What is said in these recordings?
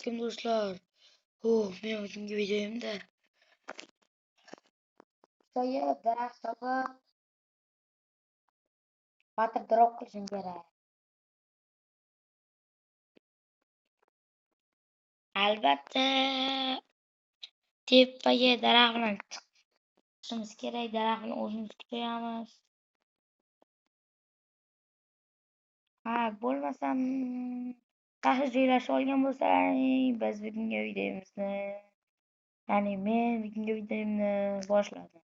alaykum do'stlar. Men bugungi videomda daraxt chopib batib drop qilishim kerak. Albatta, tepaga daraxt bilan chiqishimiz kerak. Daraxtni o'zimiz tutamiz. Bo'lmasam yaxshi joylashib olgan bo'lsalaring, biz bugungi videomizni, ya'ni men bugungi videomni boshladim.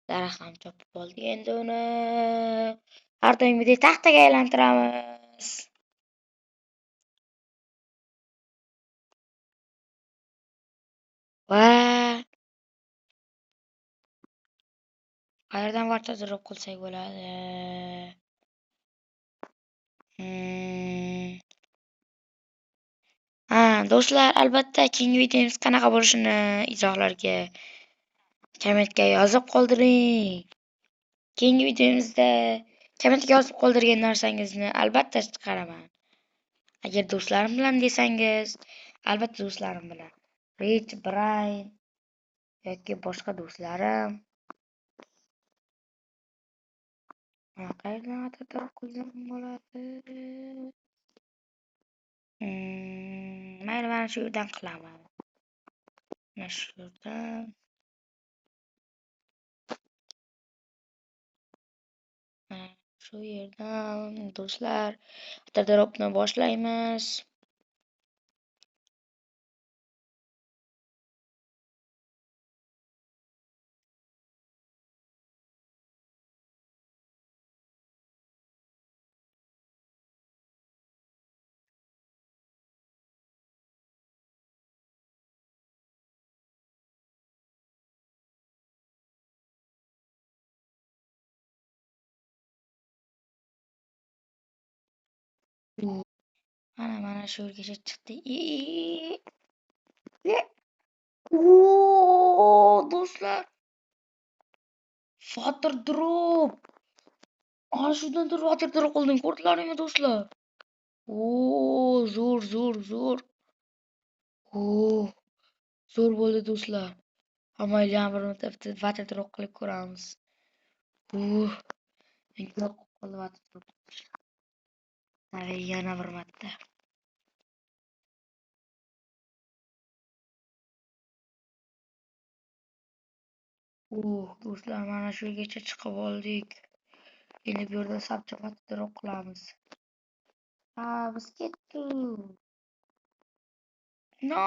Daraxt ham chopib oldik. Endi uni har doimgidek taxtaga aylantiramiz. Va qayerdan varta drop qilsak bo'ladi? Do'stlar, albatta keyingi videomiz qanaqa bo'lishini izohlarga kommentga yozib qoldiring. Keyingi videomizda kommentga yozib qoldirgan narsangizni albatta chiqaraman. Agar do'stlarim bilan desangiz, albatta do'stlarim bilan. Rich, Brian yoki boshqa do'stlarim. Qayerdan drop qilsam bo'ladi? Mayli, mana shu yerdan qilaman. Mana shu yerdan. Shu yerdan do'stlar, dropni boshlaymiz. Mana shu yergacha chiqdi. Do'stlar, water drop. Shundan turib water drop qildim. Ko'rdinglarmi do'stlar? Zo'r. Zo'r bo'ldi do'stlar. Hammaylar ham bir marta water drop qilib ko'ramiz. Menga qoldi water drop. Yana bir marta. Do'stlar, mana shu yergacha chiqib oldik. Endi bu yerda sapcha water drop qilamiz. Biz ketdik. No!